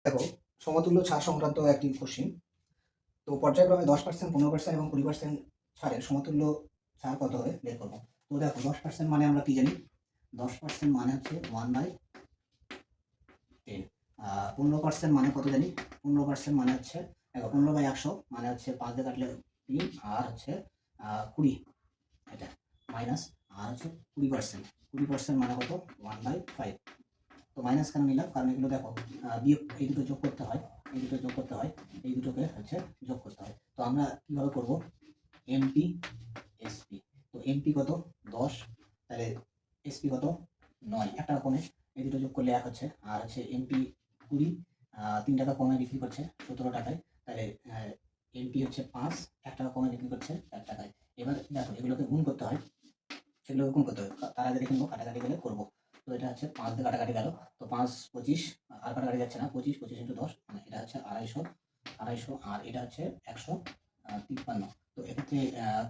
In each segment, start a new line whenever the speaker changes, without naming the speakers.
দেখো, সমতুল্য ছাড় সংক্রান্ত একটি কোশ্চেন। তো পর্যায়ক্রমে 10%, 15% এবং 20% ছাড়ের সমতুল্য ছাড় কত হবে বের করবো। তো দেখো, 10% মানে আমরা কি জানি? 10% মানে হচ্ছে 1/10। 15% মানে কত জানি? 15% মানে হচ্ছে 15/100 মানে হচ্ছে 5 দিয়ে কাটলে 3, আর হচ্ছে 20, এটা মাইনাস, আর হচ্ছে 20%। 20% মানে কত? 1/5। তো মাইনাস কেন নিলাম? কারণ এগুলো দেখো, বিয়োগ, এই দুটো যোগ করতে হয়, এই দুটো যোগ করতে হয়, এই দুটোকে হচ্ছে যোগ করতে হয়। তো আমরা কিভাবে করব? MP SP. তো এমপি কত? 10, তাহলে এসপি কত? 9। 1 টাকা কমে এই দুটো যোগ করলে 1 হচ্ছে, আর হচ্ছে এমপি 20, 3 টাকা কমে বিক্রি করছে 17 টাকায়, তাহলে এমপি হচ্ছে 5, 1 টাকা কমে বিক্রি করছে 4 টাকায়। এবার দেখো, এগুলোকে গুণ করতে হয়, সেগুলো গুণ করতে হবে। তার আগে দেখে নেবো কাটাকাটি গেলে করবো। তো এটা হচ্ছে 5 দিয়ে কাটাকাটি গেল, তো 5 25, আর কাটাকাটি যাচ্ছে না, 25 25 ইন্টু 10 মানে এটা হচ্ছে 250, আর এটা হচ্ছে 153। তো এক্ষেত্রে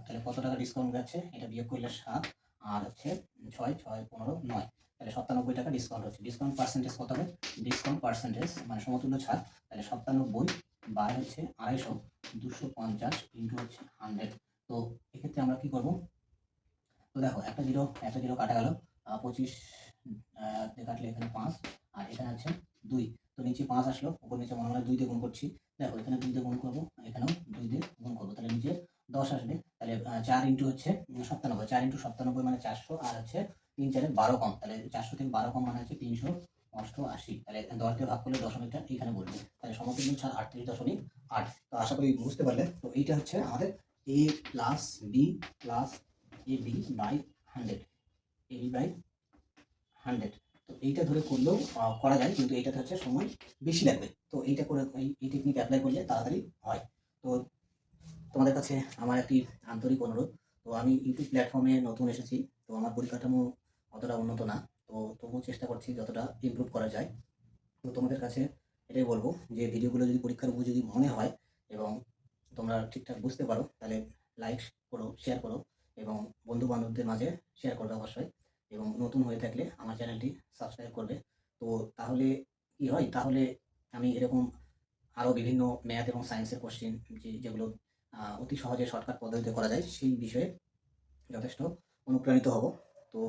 তাহলে কত টাকা ডিসকাউন্ট যাচ্ছে? এটা বিয়োগ করলে 7, আর হচ্ছে 6 6 15 9, তাহলে 97 টাকা ডিসকাউন্ট হচ্ছে। ডিসকাউন্ট পার্সেন্টেজ কত হবে? ডিসকাউন্ট পার্সেন্টেজ মানে সমতুল্য ছাড়, তাহলে 97 বাই হচ্ছে 250, 250 ইন্টু হচ্ছে 100। তো এক্ষেত্রে আমরা কি করবো? তো দেখো, একটা জিরো কাটা গেল, 25 দিয়ে কাটলে এখানে 5, আর এখানে হচ্ছে 2। তো নিচে 5 আসলো, উপর নিচে মনে হয় 2 দিয়ে গুণ করছি। দেখো, এখানে 2 দিয়ে গুণ করবো, এখানেও 2 দিয়ে গুণ করবো, তাহলে নিচে 10 আসবে। তাহলে 4 ইন্টু হচ্ছে 97, 4 ইন্টু 97 মানে 400, আর হচ্ছে 3 4 12 কম, তাহলে 400 থেকে 12 কম মানে হচ্ছে 388। তাহলে 10 দিয়ে ভাগ করলে দশমিকটা এখানে বলবে, তাহলে সমতুল্য ছাড় 38.8। তো আশা করি বুঝতে পারলে। তো এইটা হচ্ছে আমাদের a plus B plus AB by 100, AB by 100। তো এইটা ধরে করলেও করা যায়, কিন্তু এইটাতে হচ্ছে সময় বেশি লাগবে। তো এইটা করে এই টেকনিক অ্যাপ্লাই করলে তাড়াতাড়ি হয়। তো তোমাদের কাছে আমার একটি আন্তরিক অনুরোধ। তো আমি ইউটিউব প্ল্যাটফর্মে নতুন এসেছি, তো আমার পরিকাঠামো অতটা উন্নত না, তো তবুও চেষ্টা করছি যতটা ইমপ্রুভ করা যায়। তো তোমাদের কাছে এটাই বলবো যে ভিডিওগুলো যদি পরীক্ষার উপযোগী মনে হয় এবং তোমরা ঠিকঠাক বুঝতে পারো, তাহলে লাইক করো, শেয়ার করো, এবং বন্ধু বান্ধবদের মাঝে শেয়ার করবে অবশ্যই। এবং নতুন হয়ে থাকলে আমার চ্যানেলটি সাবস্ক্রাইব করবে। তো তাহলে কি হয়? তাহলে আমি এরকম আরও বিভিন্ন ম্যাথ এবং সায়েন্সের কোশ্চেন, যেগুলো অতি সহজে শর্টকাট পদ্ধতিতে করা যায়, সেই বিষয়ে যথেষ্ট অনুপ্রাণিত হব। তো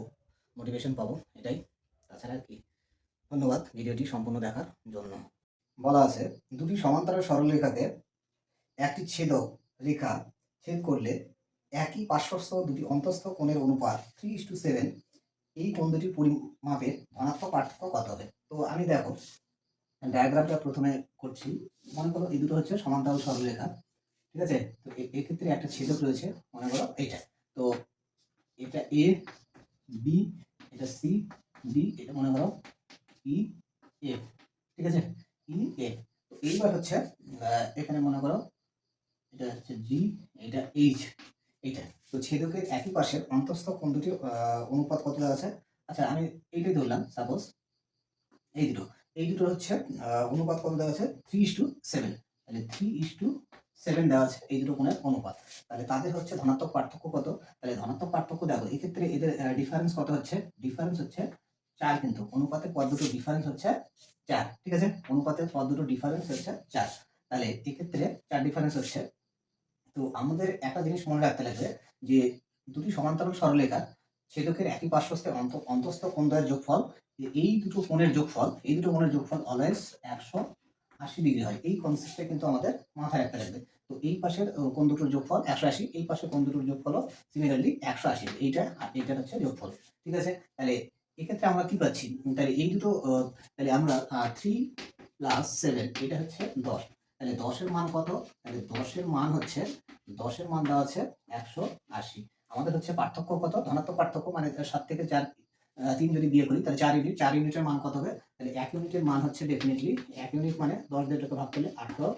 মোটিভেশন পাবো, এটাই। তাছাড়া আর কি। ধন্যবাদ ভিডিওটি সম্পূর্ণ দেখার জন্য। বলা আছে, দুটি সমান্তরাল সরলরেখাকে একটি ছেদক রেখা ছেদ করলে একই পার্শ্বস্থ দুটি অন্তঃস্থ কোণের অনুপাত 3:7, এই কোণ দুটির পরিমাপের ধনাত্মক পার্থক্য কত হবে? তো আমি দেখো, ডায়াগ্রামটা প্রথমে করছি। মনে করো এই দুটো হচ্ছে সমান্তরাল সরলরেখা, ঠিক আছে? তো এক্ষেত্রে একটা ছেদক রয়েছে, মনে করো এইটা। তো এটা এ বি, এটা সি ডি, এটা মনে করো ই এফ, ঠিক আছে? E F. তো এইবার হচ্ছে এখানে মনে করো এটা হচ্ছে জি, এটা এইচ, এইটা। তো ছেদকের একই পাশের অন্তঃস্থ কোণ দুটি অনুপাত কত দেওয়া আছে? আচ্ছা, আমি এইটাই ধরলাম সাপোজ, এই দুটো, এই দুটো হচ্ছে অনুপাত কত দেওয়া আছে? 3:7। তাহলে 3:7 দেওয়া আছে এই দুটো কোণের অনুপাত। তাহলে তাদের হচ্ছে ধনাত্মক পার্থক্য কত? তাহলে ধনাত্মক পার্থক্য দেখো, এক্ষেত্রে এদের ডিফারেন্স কত হচ্ছে? ডিফারেন্স হচ্ছে 4, কিন্তু অনুপাতের পদ দুটো ডিফারেন্স হচ্ছে 4, ঠিক আছে? অনুপাতের পদ দুটো ডিফারেন্স হচ্ছে 4। তাহলে এক্ষেত্রে 4 ডিফারেন্স হচ্ছে। তো আমাদের একটা জিনিস মনে রাখতে লাগবে যে দুটি সমান্তরাল সরলরেখা ছেদকের একই পার্শ্বস্থ অন্তঃস্থ কোণদ্বয়ের যোগফল, এই দুটো কোণের যোগফল, এই দুটো কোণের যোগফল অলওয়েজ 180 ডিগ্রি হয়। এই কনসেপ্টটা কিন্তু আমাদের মাথায় রাখতে লাগবে। তো এই পাশের কোণ দুটোর যোগফল 180, এই পাশের কোণ দুটোর যোগফলও সিমিলারলি 180, এইটা আর এইটার হচ্ছে যোগফল, ঠিক আছে? তাহলে এক্ষেত্রে আমরা কি পাচ্ছি? তাহলে এই দুটো তাহলে আমরা 3 + 7, এটা হচ্ছে 10। তাহলে 10 এর মান কত? তাহলে 10 এর মান হচ্ছে, 10 এর মান দেওয়া আছে 180। আমাদের হচ্ছে পার্থক্য কত? ধনাত্মক পার্থক্য মানে 7 থেকে 4, 3 যদি বিয়োগ করি তাহলে 4 ইউনিট, 4 ইউনিটের মান কত হবে? তাহলে 1 ইউনিটের মান হচ্ছে ডেফিনিটলি 1 ইউনিট মানে 10 দিয়ে এটাকে ভাগ করলে 18,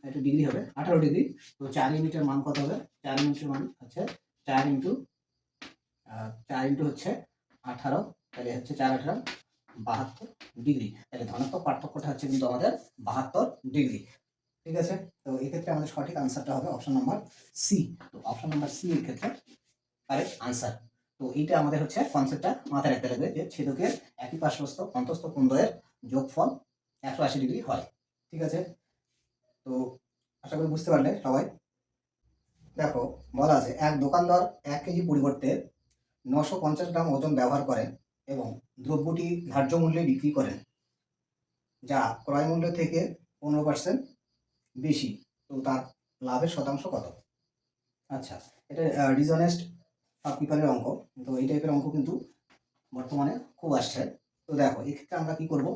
এটা ডিগ্রি হবে 18 ডিগ্রি। তো 4 ইউনিটের মান কত হবে? 4 ইউনিটের মান হচ্ছে 4 ইনটু 4 ইনটু হচ্ছে 18, তাহলে হচ্ছে 4 18 72 ডিগ্রি। তাহলে ধনাত্মক পার্থক্যটা হচ্ছে কিন্তু আমাদের 72 ডিগ্রি, ঠিক আছে? তো এক্ষেত্রে আমাদের সঠিক আনসারটা হবে অপশন নাম্বার সি। তো অপশন নাম্বার সি এর ক্ষেত্রে কারেক্ট আনসার। তো এইটা আমাদের হচ্ছে কনসেপ্টটা মাথায় রাখতে লাগবে যে ছেদকের একই পার্শ্বস্থ অন্তঃস্থ কোণদ্বয়ের যোগফল 180 ডিগ্রি হয়। ঠিক আছে, তো আশা করি বুঝতে পারলে সবাই। দেখো বলা আছে এক দোকানদার 1 কেজি পরিবর্তে 950 গ্রাম ওজন ব্যবহার করেন এবং দ্রব্যটি ধার্য মূল্যে বিক্রি করেন, যা ক্রয় মূল্য থেকে 15% বেশি। তো তার লাভের শতাংশ কত? আচ্ছা, এটা ডিসঅনেস্ট পিপারের অঙ্ক। তো এই টাইপের অঙ্ক কিন্তু বর্তমানে খুব আসছে। তো দেখো এক্ষেত্রে আমরা কি করব,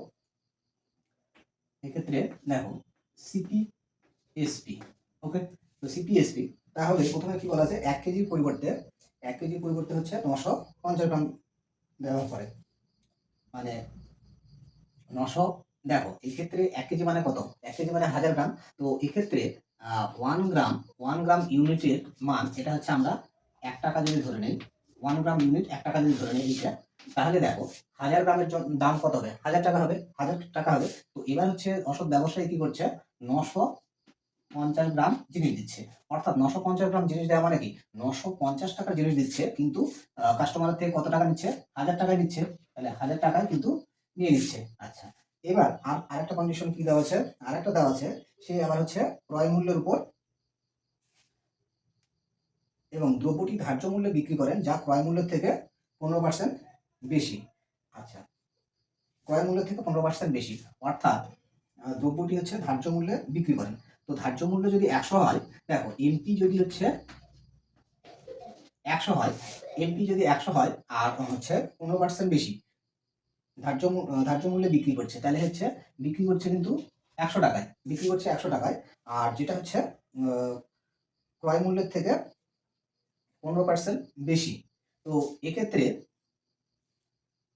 এক্ষেত্রে দেখো সিপিএসপি, ওকে। তো সিপিএসপি তাহলে প্রথমে কি বলা আছে, 1 কেজির পরিবর্তে 1 কেজির পরিবর্তে হচ্ছে 950 গ্রাম ব্যবহার করে, মানে 900। দেখো এই ক্ষেত্রে 1 কেজি মানে কত, 1 কেজি মানে 1000 গ্রাম। তো এক্ষেত্রে 1 গ্রাম ইউনিটের মান, এটা হচ্ছে আমরা 1 টাকা যদি ধরে নেই, 1 গ্রাম ইউনিট 1 টাকা যদি ধরে নেই এইটা, তাহলে দেখো 1000 গ্রামের দাম কত হবে, 1000 টাকা হবে, 1000 টাকা হবে। তো এবার হচ্ছে অসৎ ব্যবসায়ী কি করছে, 950 গ্রাম জিনিস দিচ্ছে। অর্থাৎ 950 গ্রাম জিনিস দেওয়া মানে কি, 950 টাকার জিনিস দিচ্ছে, কিন্তু কাস্টমারের থেকে কত টাকা নিচ্ছে, 1000 টাকায় নিচ্ছে। তাহলে 1000 টাকায় কিন্তু নিয়ে নিচ্ছে। আচ্ছা, এবার আরেকটা কন্ডিশন কি দেওয়া আছে, আরেকটা দেওয়া আছে, সে আবার হচ্ছে ক্রয় মূল্যের উপর এবং দ্রব্যটি ধার্য মূল্যে বিক্রি করেন, যা ক্রয় মূল্যের থেকে 15% বেশি। আচ্ছা, ক্রয় মূল্য থেকে 15% বেশি, অর্থাৎ দ্রব্যটি হচ্ছে ধার্য মূল্যে বিক্রি করেন। তো ধার্য মূল্য যদি 100 হয়, দেখো এমপি যদি হচ্ছে 100 হয়, এমপি যদি 100 হয় আর হচ্ছে 15% বেশি, ধার্য মূল্যে বিক্রি করছে, তাহলে হচ্ছে বিক্রি করছে কিন্তু 100 টাকায়, বিক্রি করছে 100 টাকায়। আর যেটা হচ্ছে ক্রয় মূল্যের থেকে 15% বেশি। তো এক্ষেত্রে,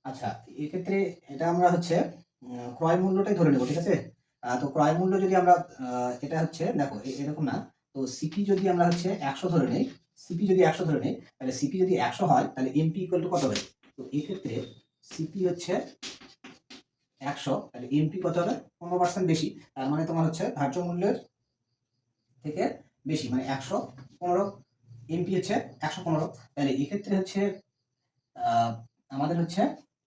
আচ্ছা এক্ষেত্রে এটা আমরা হচ্ছে ক্রয় মূল্যটাই ধরে নেব, ঠিক আছে। তো ক্রয় মূল্য যদি আমরা এটা হচ্ছে দেখো এরকম না। তো সিপি যদি আমরা হচ্ছে 100 ধরে নেই, সিপি যদি 100 ধরে নেই, তাহলে সিপি যদি 100 হয় তাহলে এমপি ইকুয়াল টু কত হবে। তো এক্ষেত্রে সিপি হচ্ছে 100, তাহলে এমপি কত হবে, 15% বেশি। তার মানে তোমার হচ্ছে ধার্য মূল্যের থেকে বেশি, মানে 115, এমপি হচ্ছে 115। তাহলে এক্ষেত্রে হচ্ছে আমাদের হচ্ছে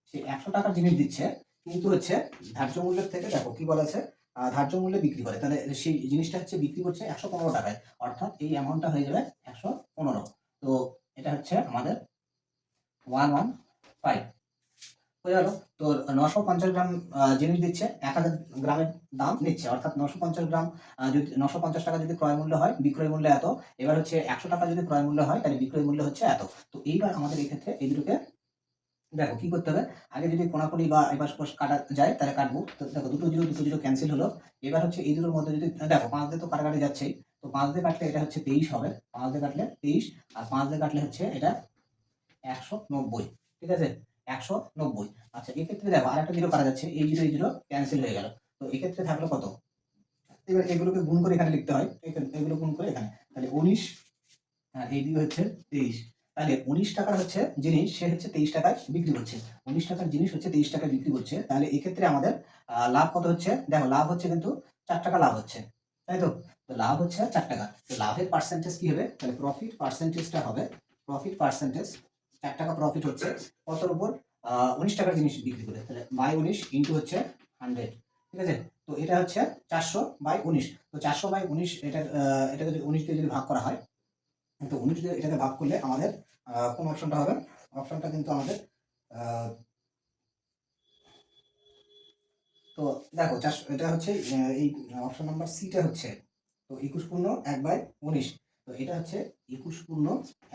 সে 100 টাকার জিনিস দিচ্ছে, কিন্তু হচ্ছে ধার্য মূল্যের থেকে, দেখো কি বলা আছে, ধার্য মূল্যে বিক্রি করে, তাহলে সেই জিনিসটা হচ্ছে বিক্রি করছে 115 টাকায়, অর্থাৎ এই অ্যামাউন্টটা হয়ে যাবে 115। তো এটা হচ্ছে আমাদের 115 হয়ে গেল। তো 950 গ্রাম জিনিস দিচ্ছে, 1000 গ্রামের দাম নিচ্ছে, অর্থাৎ 950 গ্রাম যদি 950 টাকা যদি ক্রয় মূল্য হয়, বিক্রয় মূল্য এত। এবার হচ্ছে 100 টাকা যদি ক্রয় মূল্য হয়, তাহলে বিক্রয় মূল্য হচ্ছে এত। তো এইবার আমাদের এই ক্ষেত্রে এই দুটোকে দেখো কি করতে হবে, আগে যদি কোনাকুনি বা এবার কাটা যায় তাহলে কাটবো। তো দেখো দুটো জিরো ক্যান্সেল হলো। এবার হচ্ছে এই দুটোর মধ্যে যদি দেখো 5 দিয়ে তো কাটাকাটি যাচ্ছেই, তো 5 দিয়ে কাটলে এটা হচ্ছে 23 হবে, 5 দিয়ে কাটলে 23, আর 5 দিয়ে কাটলে হচ্ছে এটা 190, ঠিক আছে, 190। আচ্ছা এক্ষেত্রে দেখো আরেকটা জিরো কাটা যাচ্ছে, এই জিরো ক্যান্সেল হয়ে গেল। তো এক্ষেত্রে থাকলো কত, এবার এগুলোকে গুণ করে এখানে লিখতে হয়, এগুলো গুণ করে এখানে, তাহলে 19, হ্যাঁ এইদিকে হচ্ছে 23। তাহলে 19 টাকার হচ্ছে জিনিস সে হচ্ছে 23 টাকায় বিক্রি করছে, 19 টাকার জিনিস হচ্ছে 23 টাকায় বিক্রি করছে। তাহলে এক্ষেত্রে আমাদের লাভ কত হচ্ছে, দেখো লাভ হচ্ছে কিন্তু 4 টাকা লাভ হচ্ছে, তাই তো। তো লাভ হচ্ছে 4 টাকা। তো লাভের পার্সেন্টেজ কি হবে, তাহলে প্রফিট পার্সেন্টেজটা হবে, প্রফিট পার্সেন্টেজ 4 টাকা প্রফিট হচ্ছে কতর উপর, 19 টাকার জিনিস বিক্রি করে, তাহলে বাই 19 ইন্টু হচ্ছে 100, ঠিক আছে। তো এটা হচ্ছে 400/19। তো 400/19 এটাকে যদি 19 দিয়ে যদি ভাগ করা হয়, তো 19 দিয়ে এটাকে ভাগ করলে আমাদের কোন অপশনটা হবে, অপশনটা কিন্তু আমাদের তো দেখো 400, এটা হচ্ছে এই অপশন নাম্বার সিটা হচ্ছে, তো 21 পূর্ণ 1/19। তো এটা হচ্ছে 21 পূর্ণ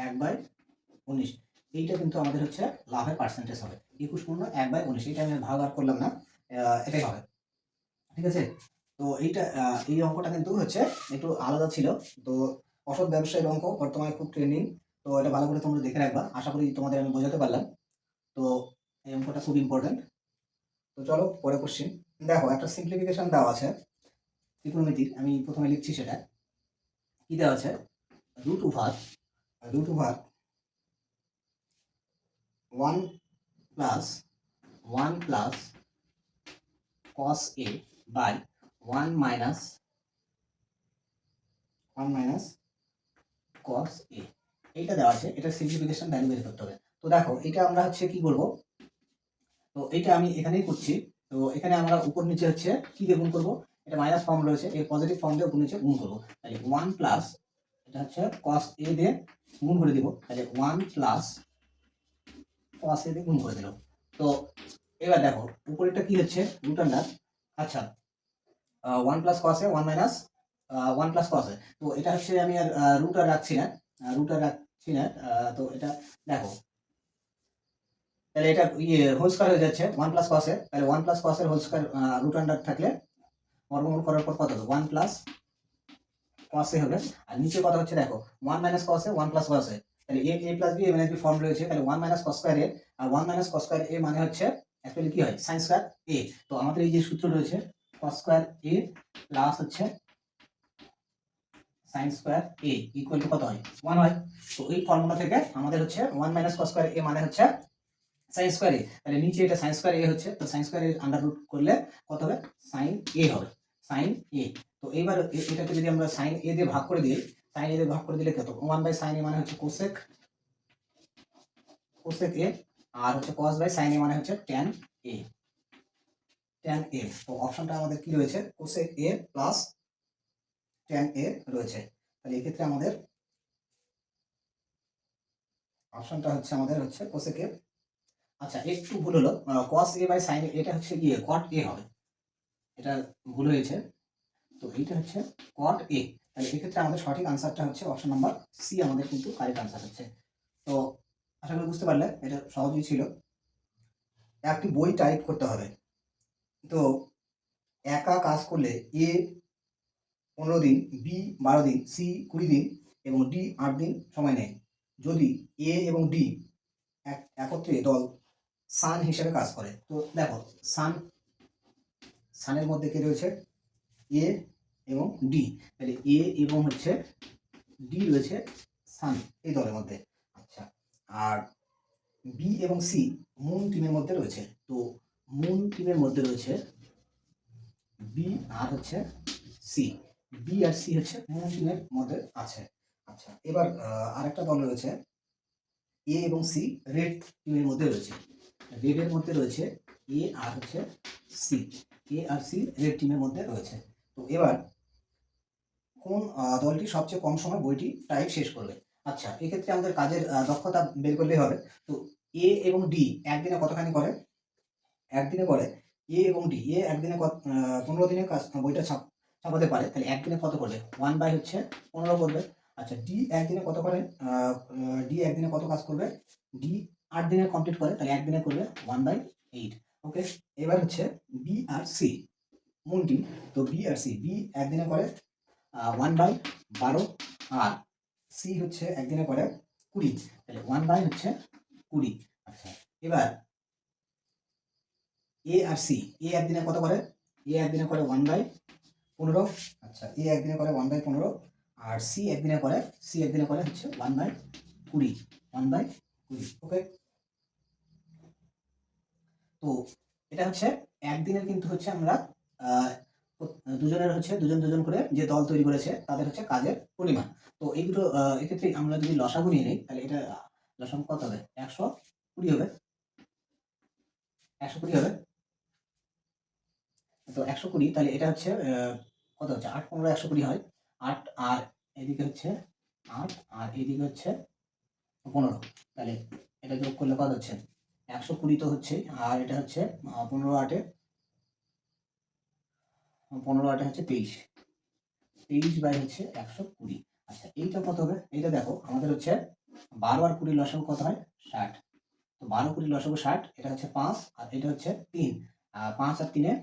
1/19, এইটা কিন্তু আমাদের হচ্ছে লাভের পার্সেন্টেজ হবে, 21 পূর্ণ 1/19। এটা আমি ভাগ আর করলাম না, এটাই হবে, ঠিক আছে। তো এইটা এই অঙ্কটা কিন্তু হচ্ছে একটু আলাদা ছিল। তো অসৎ ব্যবসায়ের অঙ্ক বর্তমানে খুব ট্রেন্ডিং। তো এটা ভালো করে তোমরা দেখে রাখবা, আশা করি তোমাদের আমি বোঝাতে পারলাম। তো এই অঙ্কটা খুব ইম্পর্টেন্ট। তো চলো পরে কোশ্চেন। দেখো একটা সিম্পলিফিকেশন দেওয়া আছে ত্রিকোণমিতির, আমি প্রথমে লিখছি সেটা। কি দেওয়া আছে, root over 1 + 1 + cos a by 1 - 1 - cos a, এইটা দেওয়া আছে। এটা সিম্পলিফিকেশন ভ্যালু বের করতে হবে। তো দেখো এটা আমরা হচ্ছে কি করব, তো এইটা আমি এখানেই করছি। তো এখানে আমরা উপর নিচে হচ্ছে কি দিয়ে গুণ করব, এটা মাইনাস ফর্ম রয়েছে, এর পজিটিভ ফর্ম দিয়ে গুণ করবো, তাহলে 1 প্লাস এটা হচ্ছে cos a দিয়ে গুণ করে দিব, তাহলে 1 প্লাস cos a দিয়ে গুণ করে দিল। তো এবার দেখো উপরেরটা কি হচ্ছে রুট আন্ডার, আচ্ছা 1 plus cos a 1 minus 1 plus cos a, তো এটা হচ্ছে আমি আর রুট আর রাখছি না, তো এটা দেখো তাহলে এটা হোল স্কয়ার হয়ে যাচ্ছে 1 প্লাস cos a, তাহলে 1 প্লাস cos এর হোল স্কয়ার রুট আন্ডার থাকলে বর্গমূল করার পর কত হবে 1 প্লাস cos a হবে, আর নিচে কথা হচ্ছে দেখো 1 minus cos a 1 plus cos a, তাহলে a plus b a minus b form রয়েছে, তাহলে 1 মাইনাস cos স্কয়ার a, আর 1 মাইনাস cos স্কয়ার a মানে হচ্ছে অ্যাকচুয়ালি কি হয় sin স্কয়ার a। তো আমাদের এই যে সূত্র রয়েছে cos স্কয়ার a প্লাস হচ্ছে sin square a equal to কত হয় 1 হয়। তো এই ফর্মুলা থেকে আমাদের হচ্ছে 1 মাইনাস cos স্কয়ার a মানে হচ্ছে sin স্কয়ার a, তাহলে নিচে এটা sin স্কয়ার a হচ্ছে, তো sin square a under root করলে কত হবে sin a হবে, sin a। তো এইবার এটাকে যদি আমরা sin a দিয়ে ভাগ করে দিই, sin a দিয়ে ভাগ করে দিলে কত 1 বাই sin a মানে হচ্ছে cosec a, আর হচ্ছে cos বাই sin a মানে হচ্ছে tan a, তো অপশনটা আমাদের কি রয়েছে cosec a plus tan a রয়েছে, তাহলে এই ক্ষেত্রে আমাদের অপশনটা হচ্ছে আমাদের হচ্ছে cosec a। আচ্ছা একটু ভুল হলো, cos a by sin a এটা হচ্ছে গিয়ে cot a হবে, এটা ভুল হয়েছে, তো এইটা হচ্ছে cot a, তাহলে এক্ষেত্রে আমাদের সঠিক আনসারটা হচ্ছে অপশন নাম্বার সি আমাদের কিন্তু কারেক্ট আনসার হচ্ছে। তো আশা করি বুঝতে পারলে, এটা সহজই ছিল। একটি বই টাইপ করতে হবে, তো একা কাজ করলে এ 15 দিন, বি 12 দিন, সি 20 দিন এবং ডি 8 দিন সময় নেয়। যদি এ এবং ডি একত্রে দল সান হিসেবে কাজ করে, তো দেখো সানের মধ্যে কে রয়েছে এ এবং ডি, তাহলে এ এবং হচ্ছে ডি রয়েছে সান এই দলের মধ্যে। আচ্ছা আর বি এবং সি মুন টিমের মধ্যে রয়েছে, তো মুন টিমের মধ্যে রয়েছে বি আর হচ্ছে সি, বি আর সি হচ্ছে মুন টিমের মধ্যে আছে। আচ্ছা এবার আরেকটা দল রয়েছে এ এবং সি রেড টিমের মধ্যে রয়েছে, রেডের মধ্যে রয়েছে এ আর হচ্ছে সি, এ আর সি রেড টিমের মধ্যে রয়েছে। তো এবার কোন দলটি সবচেয়ে কম সময় বইটি টাইপ শেষ করবে। আচ্ছা এক্ষেত্রে আমাদের কাজের দক্ষতা বের করলেই হবে। তো এ এবং ডি একদিনে কতখানি করে, একদিনে করে এ এবং ডি, এ একদিনে 15 দিনে কাজ বইটা ছাপাতে পারে, তাহলে একদিনে কত করবে 1 বাই হচ্ছে 15 করবে। আচ্ছা ডি একদিনে কত করে, ডি একদিনে কত কাজ করবে, ডি 8 দিনে কমপ্লিট করে, তাহলে একদিনে করবে 1 বাই 8। ওকে এবার হচ্ছে বি আর সি মূল টিম, তো বি আর সি, বি একদিনে করে 1 বাই 12, আর সি হচ্ছে একদিনে করে 20, তাহলে 1 বাই হচ্ছে 20। আচ্ছা এবার এ আর সি, এ একদিনে কত করে, এ একদিনে করে 1 বাই 15, আচ্ছা এ একদিনে করে 1 বাই 15, আর সি একদিনে করে হচ্ছে 1 বাই 20, 1 বাই 20। ওকে তো এটা হচ্ছে একদিনের কিন্তু হচ্ছে আমরা দুজনের হচ্ছে দুজন করে যে দল তৈরি করেছে তাদের হচ্ছে কাজের পরিমাণ। তো এই দুটো এক্ষেত্রে আমরা যদি লসাগু নিয়ে নিই, তাহলে এটা লসাগু কত হবে 120 হবে, 120 হবে। তো 120, তাহলে এটা হচ্ছে কত হচ্ছে 8 15 120 হয়, 8 আর এদিকে হচ্ছে 8 আর এদিকে হচ্ছে 15, তাহলে এটা যোগ করলে কত হচ্ছে 120 তো হচ্ছে, আর এটা হচ্ছে 15 8 হচ্ছে 23 বাই হচ্ছে 120। আচ্ছা এইটা কত হবে, এইটা দেখো আমাদের হচ্ছে 12 আর 20 লসাগু কত হয় 60, তো 12 20 লসাগু 60, এটা হচ্ছে 5 আর এটা হচ্ছে 3, 5 আর 3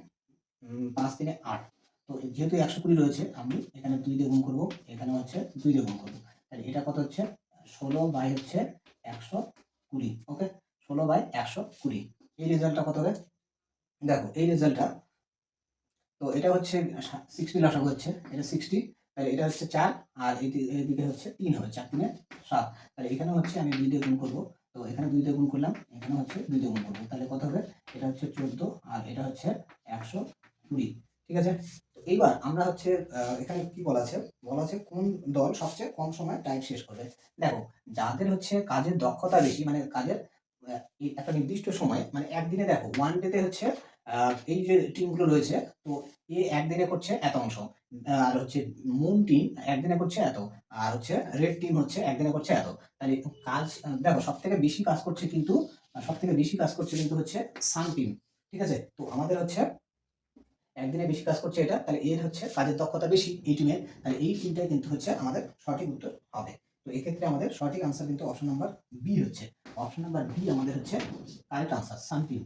5 3 8, তো যেহেতু 120 রয়েছে আমি এখানে 2 দিয়ে গুণ করবো, এখানে হচ্ছে 2 দিয়ে গুণ করবো, তাহলে এটা কত হচ্ছে 16 বাই হচ্ছে 120। ওকে 16 বাই 120, এই রেজাল্টটা কত হবে দেখো, এই রেজাল্টটা তো এটা হচ্ছে 60 লসাগু হচ্ছে, এটা 60, তাহলে এটা হচ্ছে 4 আর এদিকে হচ্ছে 3 হবে, 4 3 7, তাহলে এখানে হচ্ছে আমি 2 দিয়ে গুণ করবো, তো এখানে 2 দিয়ে গুণ করলাম, এখানে হচ্ছে 2 দিয়ে গুণ করবো, তাহলে কত হবে এটা হচ্ছে 14 আর এটা হচ্ছে 120। ঠিক আছে, তো এইবার আমরা হচ্ছে এখানে কি বলা আছে কোন দল সবচেয়ে কম সময় টাইপ শেষ করবে। দেখো যাদের হচ্ছে কাজের দক্ষতা বেশি, মানে কাজের একটা নির্দিষ্ট সময়, মানে একদিনে দেখো ওয়ান ডেতে হচ্ছে এই যে টিমগুলো রয়েছে, তো এ একদিনে করছে এত অংশ, আর হচ্ছে মুন টিম একদিনে করছে এত, আর হচ্ছে রেড টিম হচ্ছে একদিনে করছে এত। তাহলে কাজ দেখো সব থেকে বেশি কাজ করছে কিন্তু হচ্ছে সান টিম। ঠিক আছে, তো আমাদের হচ্ছে একদিনে বেশি কাজ করছে এটা, তাহলে এর হচ্ছে কাজের দক্ষতা বেশি এই টিমের, তাহলে এই টিমটাই কিন্তু হচ্ছে আমাদের সঠিক উত্তর হবে। তো এক্ষেত্রে আমাদের সঠিক আনসার কিন্তু অপশন নাম্বার বি হচ্ছে। অপশন নাম্বার বি আমাদের হচ্ছে কারেক্ট আনসার, সান টিম।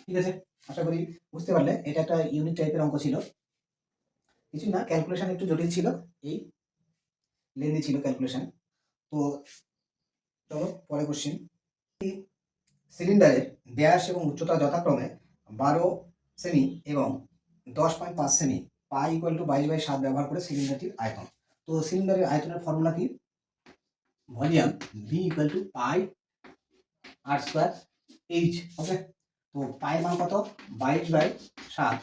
ঠিক আছে, আশা করি বুঝতে পারলে। এটা একটা ইউনিক টাইপের অঙ্ক ছিল, কিছুই না, ক্যালকুলেশন একটু জটিল ছিল, এই লেন্দি ছিল ক্যালকুলেশন। তো চলো পরে কোশ্চিন। সিলিন্ডারের ব্যাস এবং উচ্চতা যথাক্রমে 12 সেমি এবং 10.5 সেমি, পাই ইকুয়াল টু 22/7 ব্যবহার করে সিলিন্ডারটির আয়তন। তো সিলিন্ডারের আয়তনের ফর্মুলা কি? Volume V equal to pi r square h. Okay, তো পায়ের মান কত? 22/7।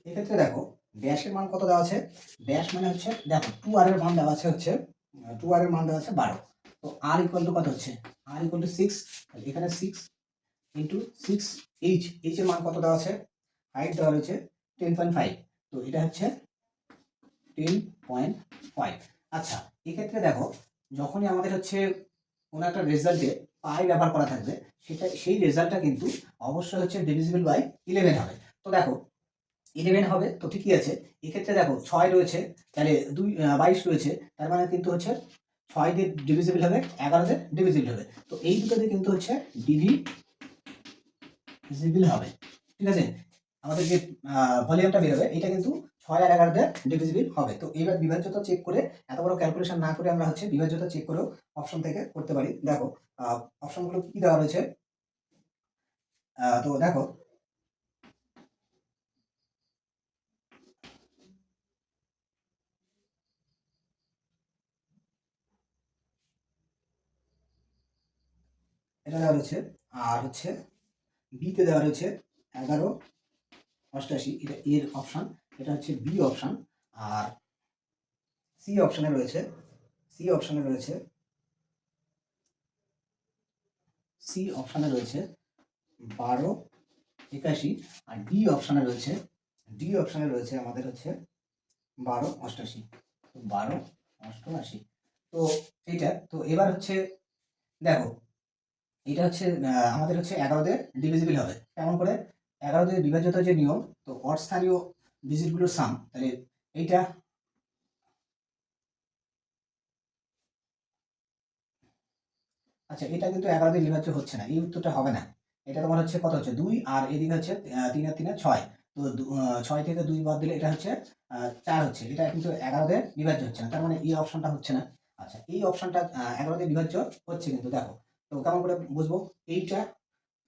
এক্ষেত্রে দেখো ব্যাসের মান কত দেওয়া আছে? ব্যাস মানে হচ্ছে দেখো 2r এর মান দেওয়া আছে হচ্ছে 2r এর মান দেওয়া আছে 12। তো আর ইকুয়াল টু কত হচ্ছে? আর ইকুয়াল টু 6, এখানে 6 ইন্টু 6। এইচ এর মান কত দেওয়া আছে? হাইট দেওয়া রয়েছে 10.5, তো এটা হচ্ছে 10.5। আচ্ছা, এক্ষেত্রে দেখো যখনই আমাদের হচ্ছে কোনো একটা রেজাল্টে পাই ব্যবহার করা থাকবে, সেই রেজাল্টটা কিন্তু অবশ্যই হচ্ছে ডিভিজিবল বাই 11 হবে। তো দেখো 11 হবে, তো ঠিকই আছে। এক্ষেত্রে দেখো 6 রয়েছে, তাহলে 22 রয়েছে, তার মানে কিন্তু হচ্ছে 6 দিয়ে ডিভিজিবল হবে, 11 দিয়ে ডিভিজিবল হবে। তো এই দুটো দিয়ে কিন্তু হচ্ছে ডিভিজিবল হবে। ঠিক আছে, আমাদের যে ভলিউমটা বেরোবে এটা কিন্তু 6 আর 11 দিয়ে ডিভিজিবল হবে। তো এইবার বিভাজ্যতা চেক করে, এত বড় ক্যালকুলেশন না করে আমরা হচ্ছে বিভাজ্যতা চেক করেও অপশন থেকে করতে পারি। দেখো অপশনগুলো কি দেওয়া রয়েছে, তো দেখো এটা দেওয়া রয়েছে, আর হচ্ছে বিতে দেওয়া রয়েছে 1188, এটা এর অপশন, এটা হচ্ছে বি অপশন। আর সি অপশনে রয়েছে সি অপশনে রয়েছে সি অপশনে রয়েছে 1281। আর ডি অপশনে রয়েছে আমাদের হচ্ছে 1288। 1288, তো এইটা তো এবার হচ্ছে দেখো এটা হচ্ছে আমাদের হচ্ছে 11 দিয়ে ডিভিজিবল হবে কেমন করে? 11 দিয়ে বিভাজ্যতার যে নিয়ম, তো অস্থানীয় ডিজিটগুলোর সাম, তাহলে এইটা আচ্ছা, এটা কিন্তু 11 দিয়ে বিভাজ্য হচ্ছে না, এই উত্তরটা হবে না। এটা তোমার হচ্ছে কত হচ্ছে 2, আর এদিকে হচ্ছে 3 আর 3 6। তো 6 থেকে 2 বাদ দিলে এটা হচ্ছে 4 হচ্ছে, এটা কিন্তু 11 দিয়ে বিভাজ্য হচ্ছে না, তার মানে এই অপশনটা হচ্ছে না। আচ্ছা, এই অপশনটা 11 দিয়ে বিভাজ্য হচ্ছে কিন্তু দেখো, তো কেমন করে বুঝবো? এইটা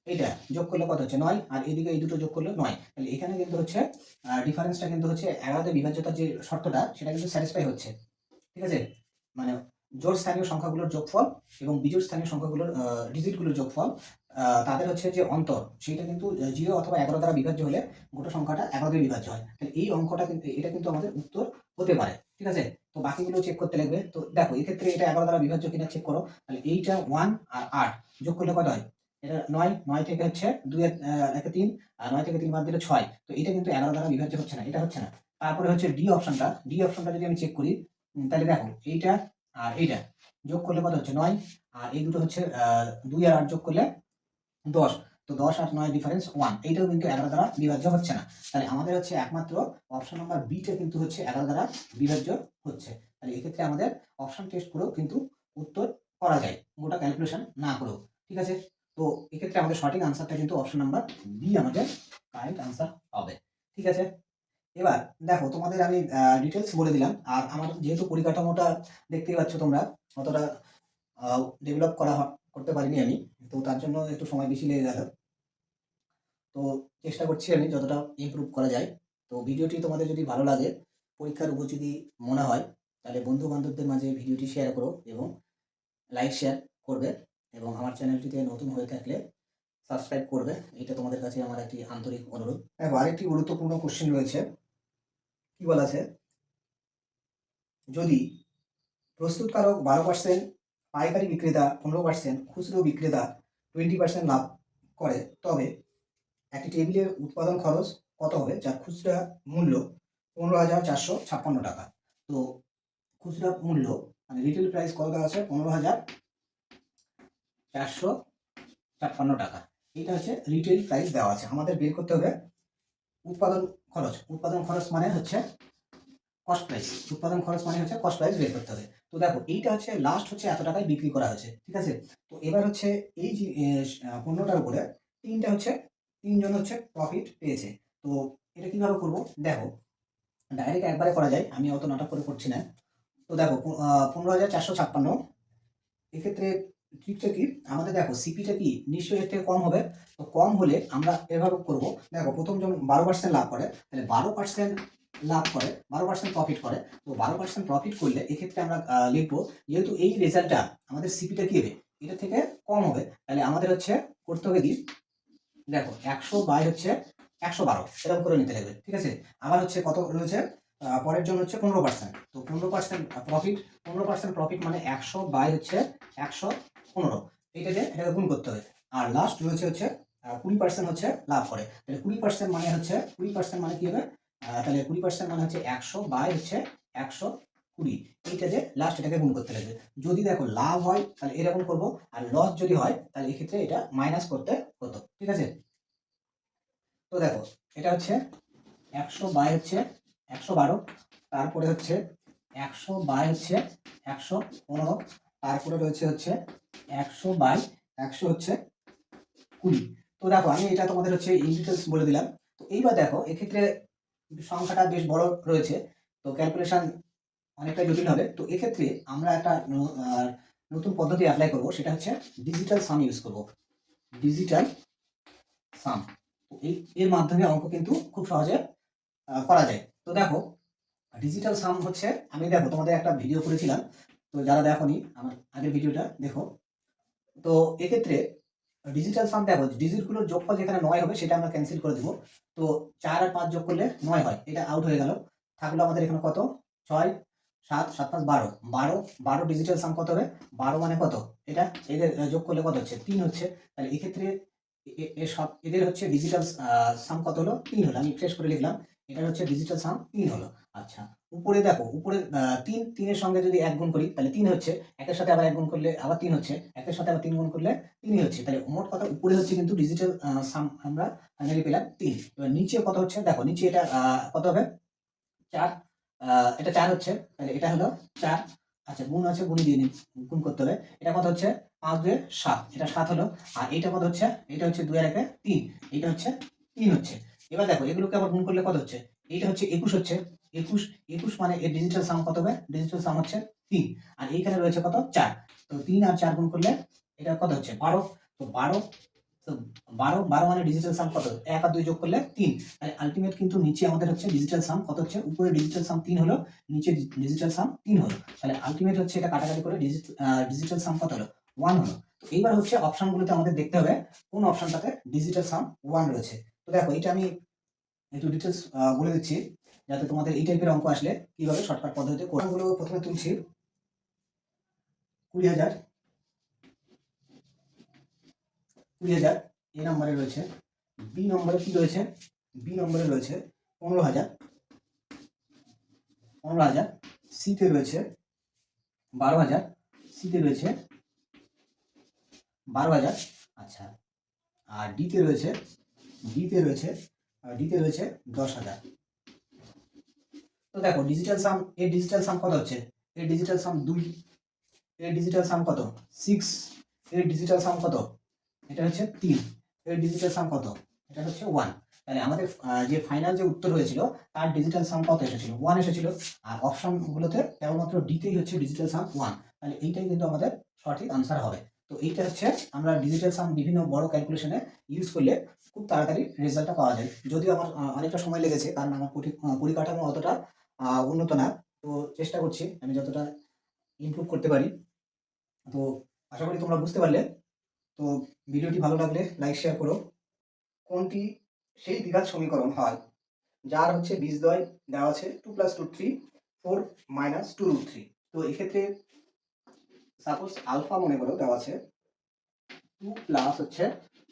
এইটা যোগ করলে কত হচ্ছে 9, আর এদিকে এই দুটো যোগ করলে 9, তাহলে এখানে কিন্তু হচ্ছে ডিফারেন্সটা কিন্তু হচ্ছে 11 দিয়ে বিভাজ্যতার যে শর্তটা সেটা কিন্তু স্যাটিসফাই হচ্ছে। ঠিক আছে, মানে জোড় স্থানীয় সংখ্যাগুলোর যোগফল এবং বিজোড় স্থানীয় সংখ্যাগুলোর ডিজিটগুলোর যোগফল, তাদের হচ্ছে যে অন্তর সেটা কিন্তু 0 অথবা 11 দ্বারা বিভাজ্য হলে গোটা সংখ্যাটা 11 দিয়ে বিভাজ্য হয়। তাহলে এই অঙ্কটা কিন্তু এটা কিন্তু আমাদের উত্তর হতে পারে। ঠিক আছে, তো বাকিগুলো চেক করতে লাগবে। তো দেখো এক্ষেত্রে এটা 11 দ্বারা বিভাজ্য কিনা চেক করো। তাহলে এইটা 1 আর 8 যোগ করলে কত হয়? এটা 9, 9 থেকে হচ্ছে 2 একে 3, আর 9 থেকে 3 বাদ দিলে 6। তো এটা কিন্তু 11 দ্বারা বিভাজ্য হচ্ছে না, এটা হচ্ছে না। তারপরে হচ্ছে ডি অপশনটা যদি আমি চেক করি, তাহলে দেখো এইটা আর এইটা যোগ করলে কত হচ্ছে 9, আর এই দুটো হচ্ছে 2 আর 8 যোগ করলে 10। তো 10 আর 9 ডিফারেন্স 1, এইটাও কিন্তু 11 দ্বারা বিভাজ্য হচ্ছে না। তাহলে আমাদের হচ্ছে একমাত্র অপশন নাম্বার বিটা কিন্তু হচ্ছে 11 দ্বারা বিভাজ্য হচ্ছে। তাহলে এক্ষেত্রে আমাদের অপশন টেস্ট করেও কিন্তু উত্তর করা যায়, গোটা ক্যালকুলেশন না করেও। ঠিক আছে, তো এক্ষেত্রে আমাদের সঠিক আনসারটা কিন্তু অপশন নাম্বার বি আমাদের কারেক্ট আনসার হবে। ঠিক আছে, এবার দেখো তোমাদের আমি ডিটেলস বলে দিলাম। আর আমার যেহেতু পরিকাঠামোটা দেখতেই পাচ্ছ তোমরা, অতটা ডেভেলপ করতে পারিনি আমি, তো তার জন্য একটু সময় বেশি লেগে গেল। তো চেষ্টা করছি আমি যতটা ইমপ্রুভ করা যায়। তো ভিডিওটি তোমাদের যদি ভালো লাগে, পরীক্ষার উপযোগী মনে হয়, তাহলে বন্ধু বান্ধবদের মাঝে ভিডিওটি শেয়ার করো এবং লাইক শেয়ার করবে, এবং আমার চ্যানেলটিতে নতুন হয়ে থাকলে সাবস্ক্রাইব করবে। এটা তোমাদের কাছে আমার একটি আন্তরিক অনুরোধ। দেখো আরেকটি গুরুত্বপূর্ণ কোশ্চেন রয়েছে, কি বলা আছে? যদি প্রস্তুতকারক 12%, পাইকারি বিক্রেতা 15%, খুচরো বিক্রেতা 20% লাভ করে, তবে একটি টেবিলের উৎপাদন খরচ কত হবে যার খুচরা মূল্য 15,456 টাকা। তো খুচরা মূল্য মানে রিটেল প্রাইস কত দেওয়া আছে? 15,456 টাকা। এটা হচ্ছে রিটেল প্রাইস দেওয়া আছে। আমাদের বের করতে হবে উৎপাদন খরচ। উৎপাদন খরচ মানে হচ্ছে কস্ট প্রাইস। উৎপাদন খরচ মানে হচ্ছে কস্ট প্রাইস বের করতে হবে। তো দেখো এইটা হচ্ছে লাস্ট হচ্ছে এত টাকায় বিক্রি করা হয়েছে, ঠিক আছে। তো এবার হচ্ছে এই যে পণ্যটার উপরে তিনজন হচ্ছে প্রফিট পেয়েছে। তো এটা কিভাবে করব? দেখো ডাইরেক্ট একবারে করা যায়, আমি অত নাটক করে করছি না। তো দেখো 15,456, এক্ষেত্রে ট্রিকটা কি আমাদের? দেখো সিপিটা কি নিশ্চয়ই এর থেকে কম হবে। তো কম হলে আমরা এভাবে করব। দেখো প্রথম জন 12% লাভ করে, তাহলে 12% লাভ করে, 12% প্রফিট করে। তো 12% প্রফিট করলে এক্ষেত্রে আমরা লিখবো যেহেতু এই রেজাল্টটা আমাদের সিপিটা কি হবে এটা থেকে কম হবে, তাহলে আমাদের হচ্ছে করতে হবে কি? দেখো 100 বাই হচ্ছে 112 এরকম করে নিতে লাগবে, ঠিক আছে। আবার হচ্ছে কত রয়েছে? পরের জন্য হচ্ছে 15%। তো 15% প্রফিট, 15% প্রফিট মানে 100 বাই হচ্ছে 115, এটাকে গুণ করতে হবে। আর লাস্ট রয়েছে হচ্ছে 20% হচ্ছে লাভ করে, তাহলে 20% মানে হচ্ছে 20% মানে কি হবে? তাহলে 20% মানে হচ্ছে 100 বাই হচ্ছে 120, এইটাতে লাস্ট এটাকে গুণ করতে লাগবে। যদি দেখো লাভ হয় তাহলে এরকম করব, আর লস যদি হয় তাহলে এক্ষেত্রে এটা মাইনাস করতে হতো, ঠিক আছে। তো দেখো এটা হচ্ছে 100 বাই হচ্ছে 112, তারপরে হচ্ছে 100 বাই হচ্ছে 115, তারপরে রয়েছে হচ্ছে 100 বাই 100 হচ্ছে 20। তো দেখো আমি এটা তোমাদের হচ্ছে ইন ডিটেলস বলে দিলাম। তো এইবার দেখো এক্ষেত্রে সংখ্যাটা বেশ বড় রয়েছে, তো ক্যালকুলেশন অনেকটা জটিল হবে। তো এক্ষেত্রে আমরা একটা নতুন পদ্ধতি অ্যাপ্লাই করব, সেটা হচ্ছে ডিজিটাল সাম ইউজ করব। ডিজিটাল সাম, তো এর মাধ্যমে অঙ্ক কিন্তু খুব সহজে করা যায়। তো দেখো ডিজিটাল সাম হচ্ছে, আমি দেখো তোমাদের একটা ভিডিও করেছিলাম, তো যারা দেখোনি আমার আগের ভিডিওটা দেখো। তো এক্ষেত্রে ডিজিটাল সাম দেখো ডিজিটগুলোর যোগফল যেখানে 9 হবে সেটা আমরা ক্যান্সেল করে দেবো। তো 4 আর 5 যোগ করলে 9 হয়, এটা আউট হয়ে গেল। থাকলো আমাদের এখানে কত? 6, 7, 7, 5, 12, 12, 12 ডিজিটাল সাম কত হবে? 12 মানে কত? এটা এদের যোগ করলে কত হচ্ছে? 3 হচ্ছে। তাহলে এক্ষেত্রে সব এদের হচ্ছে ডিজিটাল সাম কত হলো? 3 হলো। আমি ফ্রেশ করে লিখলাম, এটা হচ্ছে ডিজিটাল সাম 3 হলো। আচ্ছা, উপরে দেখো উপরে 3, 3 এর সঙ্গে যদি 1 গুণ করি তাহলে 3 হচ্ছে, একের সাথে আবার 1 গুণ করলে আবার 3 হচ্ছে, একের সাথে আবার 3 গুণ করলে 3 হচ্ছে। তাহলে মোট কথা উপরে হচ্ছে কিন্তু ডিজিটাল সাম আমরা ফাইনালি পেলাম 3। এবার নিচে কত হচ্ছে? দেখো নিচে এটা কত হবে? 4, এটা 4 হচ্ছে, তাহলে এটা হলো 4। আচ্ছা গুণ আছে, গুণ দিয়ে নিন, গুণ করতে হবে। এটা কত হচ্ছে? 5, 2, 7, এটা 7 হলো। আর এটা কত হচ্ছে? এটা হচ্ছে 2 আর 1 3, এটা হচ্ছে 3 হচ্ছে। এবার দেখো এগুলোকে আবার গুণ করলে কত হচ্ছে? এইটা হচ্ছে 21 হচ্ছে। 21, 21 মানে এর ডিজিটাল সাম কত হবে? ডিজিটাল সাম হচ্ছে 3। আর এইখানে রয়েছে কত? 4। তো 3 আর 4 গুণ করলে এটা কত হচ্ছে? 12। তো 12, তো 12, 12 মানে ডিজিটাল সাম কত? 1 আর 2 যোগ করলে 3। তাহলে আলটিমেট কিন্তু নিচে আমাদের হচ্ছে ডিজিটাল সাম কত হচ্ছে? উপরে ডিজিটাল সাম 3 হলো, নিচে ডিজিটাল সাম 3 হলো। তাহলে আলটিমেট হচ্ছে এটা কাটাকাটি করে ডিজিটাল সাম কত হলো? 1 হলো। তো এইবার হচ্ছে অপশনগুলোতে আমাদের দেখতে হবে কোন অপশনটাতে ডিজিটাল সাম 1 রয়েছে। তো দেখো এটা আমি একটু ডিটেলস বলে দিচ্ছি, যাতে তোমাদের এই টাইপের অঙ্ক আসলে কিভাবে শর্টকাট পদ্ধতিতে কোনগুলো প্রথমে তুলছি। 20,000, 20,000 এ নম্বরে রয়েছে। বি নম্বরে কি রয়েছে? বি নম্বরে রয়েছে 15,000, 15,000। সিতে রয়েছে 12,000, সিতে রয়েছে 12,000। আচ্ছা, আর ডিতে রয়েছে, ডিতে রয়েছে ডিতে রয়েছে 10,000। তো দেখো ডিজিটাল সাম, এর ডিজিটাল সাম কত হচ্ছে? এর ডিজিটাল সাম 2, এর ডিজিটাল সাম কত? 6, এর ডিজিটাল সাম কত? এটা হচ্ছে 3, এর ডিজিটাল সাম কত? এটা হচ্ছে 1। তাহলে আমাদের যে ফাইনাল যে উত্তর হয়েছিল তার ডিজিটাল সাম কত এসেছিল? 1 এসেছিল। আর অপশন গুলোতে কেবলমাত্র ডিতেই হচ্ছে ডিজিটাল সাম 1। তাহলে এইটাই কিন্তু আমাদের সঠিক আনসার হবে। তো এইটা হচ্ছে আমরা ডিজিটাল সাম বিভিন্ন বড় ক্যালকুলেশনে ইউজ করলে খুব তাড়াতাড়ি রেজাল্টটা পাওয়া যায়। যদিও আমার অনেকটা সময় লেগেছে, কারণ আমার পরিকাঠামো অতটা উন্নত না। তো চেষ্টা করছি আমি যতটা ইমপ্রুভ করতে পারি। তো আশা করি তোমরা বুঝতে পারলে। তো ভিডিওটি ভালো লাগলে লাইক শেয়ার করো। কোনটি সেই দ্বিঘাত সমীকরণ হয় যার হচ্ছে বীজদ্বয় দেওয়া আছে 2 + 2 3, 4 - 2√3। তো এক্ষেত্রে সাপোজ আলফা মনে করো দেওয়া আছে 2 প্লাস হচ্ছে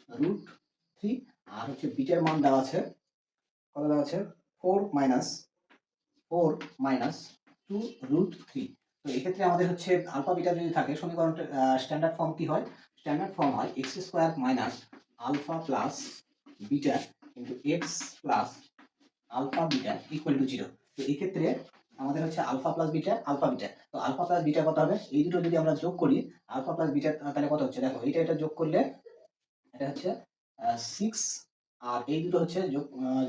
√3 আর হচ্ছে বিটার মান দেওয়া আছে, কত দেওয়া আছে 4 - 2√3। তো এক্ষেত্রে আমাদের হচ্ছে আলফা বিটা যদি থাকে সমীকরণটা স্ট্যান্ডার্ড ফর্ম কি হয়, স্ট্যান্ডার্ড ফর্ম হয় x² - alpha plus beta into x plus alpha beta equal to 0। তো এই ক্ষেত্রে আমাদের হচ্ছে alpha plus beta alpha beta, তো আলফা প্লাস বিটা কত হবে, এই দুটো যদি আমরা যোগ করি আলফা প্লাস বিটা তাহলে কত হচ্ছে, দেখো এটা যোগ করলে এটা হচ্ছে 6, আর এই দুটো হচ্ছে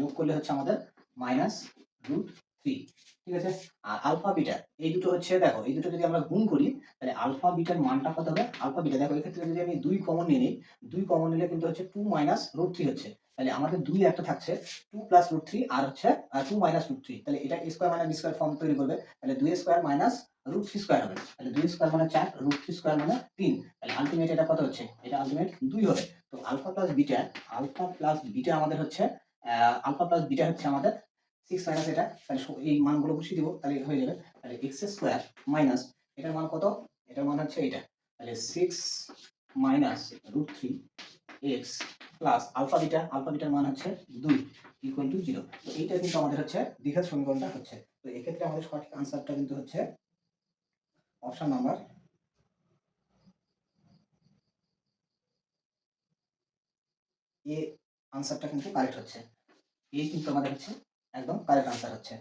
যোগ করলে হচ্ছে আমাদের -√3, ঠিক আছে। আর আলফা বিটা এই দুটো হচ্ছে, দেখো এই দুটো যদি আমরা গুণ করি তাহলে আলফা বিটার মানটা কত হবে, আলফা বিটা দেখো এক্ষেত্রে যদি আমি 2 কমন নিয়ে নিই, 2 কমন নিলে কিন্তু হচ্ছে 2 - √3 হচ্ছে, তাহলে আমাদের 2 একটা থাকছে 2 + √3 আর হচ্ছে 2 - √3, তাহলে এটা স্কয়ার মানে বি স্কয়ার ফর্ম তৈরি করবে, তাহলে 2 স্কয়ার √3 স্কয়ার হবে, তাহলে 2 স্কয়ার মানে 4, √3 স্কয়ার মানে 3, তাহলে আলটিমেট এটা কত হচ্ছে, এটা আলটিমেট 2 হবে। তো আলফা প্লাস বিটা আমাদের হচ্ছে আমাদের 6 মাইনাস এটা, তাহলে এই মানগুলো বসিয়ে দিব তাহলে হয়ে যাবে, তাহলে x² মাইনাস এটার মান কত, এটার মান হচ্ছে এটা, তাহলে 6 - √3 x প্লাস আলফা বিটার মান হচ্ছে 2 ইকুয়াল টু 0। তো এইটা কিন্তু আমাদের হচ্ছে দ্বিঘাত সমীকরণটা হচ্ছে। তো এক্ষেত্রে আমাদের সঠিক আনসারটা কিন্তু হচ্ছে অপশন নাম্বার এ, আনসারটা কিন্তু কারেক্ট হচ্ছে, এই কিন্তু আমাদের হচ্ছে একদম কারেক্ট আনসার হচ্ছে।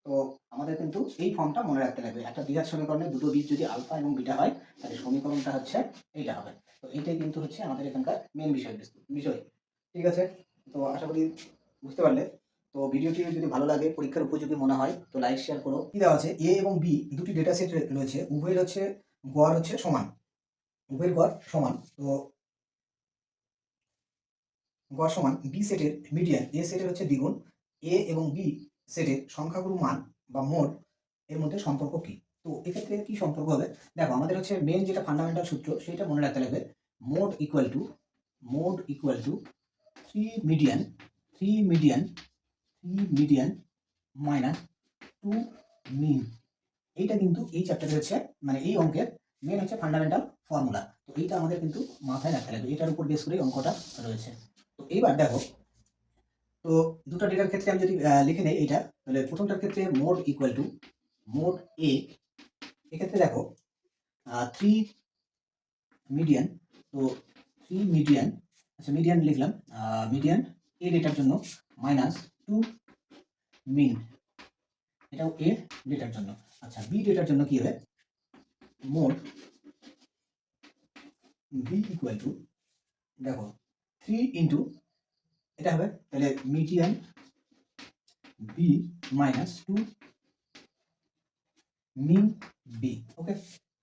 তো আমাদের কিন্তু এই ফর্মটা মনে রাখতে লাগবে, একটা দ্বিঘাত সমীকরণে দুটো বীজ যদি আলফা এবং বিটা হয় তাহলে সমীকরণটা হচ্ছে এইটা হবে। তো এইটাই কিন্তু হচ্ছে আমাদের এখানকার মেন বিষয়, ঠিক আছে। তো আশা করি বুঝতে পারলে। তো ভিডিওটি যদি ভালো লাগে, পরীক্ষার উপযোগী মনে হয় তো লাইক শেয়ার করো। কি দেওয়া আছে, এ এবং বি দুটি ডেটা সেট রয়েছে, উভয়ের হচ্ছে গড় হচ্ছে সমান, উভয়ের গড় সমান। তো গড় সমান, বি সেটের মিডিয়ান এ সেটের হচ্ছে দ্বিগুণ, এ এবং বি সেটের সংখ্যাগুরু মান বা মোড এর মধ্যে সম্পর্ক কি। তো এক্ষেত্রে কি সম্পর্ক হবে, দেখো আমাদের হচ্ছে মেন যেটা ফান্ডামেন্টাল সূত্র সেটা মনে রাখতে লাগবে, mode equal to 3 median minus 2 মিন। এইটা কিন্তু এই চ্যাপ্টারে হচ্ছে মানে এই অঙ্কের মেন হচ্ছে ফান্ডামেন্টাল ফর্মুলা। তো এইটা আমাদের কিন্তু মাথায় রাখতে লাগবে, এটার উপর বেস করেই অঙ্কটা রয়েছে। তো এইবার দেখো, তো দুটো ডেটার ক্ষেত্রে আমি যদি লিখে নেই এইটা, তাহলে প্রথমটার ক্ষেত্রে মোড ইকুয়াল টু মোড এ, এক্ষেত্রে দেখো 3 মিডিয়ান, তো 3 মিডিয়ান, আচ্ছা মিডিয়ান লিখলাম, মিডিয়ান এ ডেটার জন্য -2 মিন, এটাও এ ডেটার জন্য। আচ্ছা বি ডেটার জন্য কি হবে, মোড বি ইকুয়াল টু, দেখো 3 ইন্টু এটা হবে, তাহলে মিডিয়ান বি -2 মিন বি, ওকে।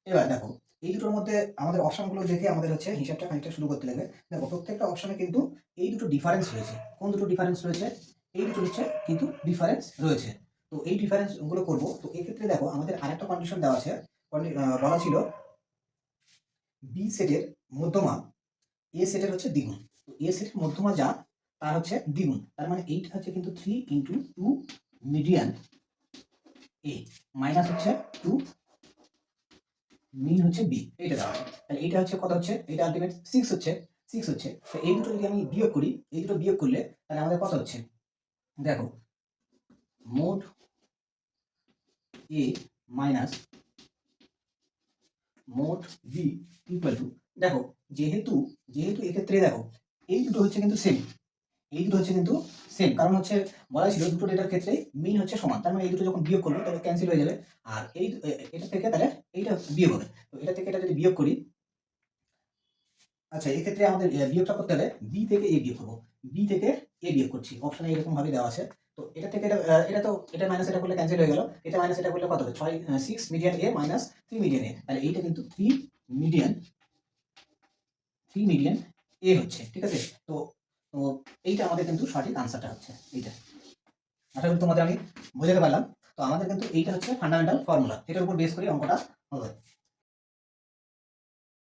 এবার দেখো এই দুটোর মধ্যে আমাদের অপশনগুলো দেখে আমাদের হচ্ছে হিসাবটা খানিকটা শুরু করতে লাগবে। দেখো প্রত্যেকটা অপশনে কিন্তু এই দুটো ডিফারেন্স রয়েছে, কোন দুটো ডিফারেন্স রয়েছে, এই দুটো হচ্ছে কিন্তু ডিফারেন্স রয়েছে। তো এই ডিফারেন্সগুলো করবো। তো এক্ষেত্রে দেখো আমাদের আরেকটা কন্ডিশন দেওয়া আছে, বলা ছিল বি সেটের মধ্যমা এ সেটের হচ্ছে দ্বিগুণ, তো এ সেটের মধ্যমা যা তার হচ্ছে দ্বিগুণ, তার মানে এইটা হচ্ছে কিন্তু 3 × 2 মিডিয়ান এ মাইনাস হচ্ছে 2 মিন হচ্ছে বি, এইটা দেওয়া আছে। তাহলে এইটা হচ্ছে কত হচ্ছে, এটা আলটিমেট 6 হচ্ছে, 6 হচ্ছে। তো এই দুটো যদি আমি বিয়োগ করি, এই দুটো বিয়োগ করলে তাহলে আমাদের কত হচ্ছে, দেখো mod A minus mod B equal to, দেখো যেহেতু এক্ষেত্রে দেখো এই দুটো হচ্ছে কিন্তু সেম, এই দুটো হচ্ছে কিন্তু সেম, কারণ হচ্ছে বলা ছিল দুটো ডেটার ক্ষেত্রে মিন হচ্ছে সমান, তার মানে এই দুটো যখন বিয়োগ করবো তাহলে ক্যান্সেল হয়ে যাবে, আর এই এটা থেকে তাহলে এইটা বিয়োগ হবে। তো এটা থেকে এটা যদি বিয়োগ করি, আচ্ছা এক্ষেত্রে আমাদের বিয়োগটা করতে হলে বি থেকে এ বিয়োগ করবো, বি থেকে এ বিয়োগ করছি, অপশনে এরকম ভাবে দেওয়া আছে। তো এটা থেকে এটা তো এটা মাইনাস এটা করলে ক্যান্সেল হয়ে গেল, এটা মাইনাস এটা করলে কত হবে 6 মিডিয়ান এ মাইনাস 3 মিডিয়ান এ, তাহলে এইটা কিন্তু 3 মিডিয়ান এ হচ্ছে, ঠিক আছে। তো তো এইটা আমাদের কিন্তু সঠিক আনসারটা হচ্ছে এইটা। আশা করি তোমাদের আমি বোঝাতে পারলাম। তো আমাদের কিন্তু এইটা হচ্ছে ফান্ডামেন্টাল ফর্মুলা, এটার উপর বেস করে অঙ্কটা হবে।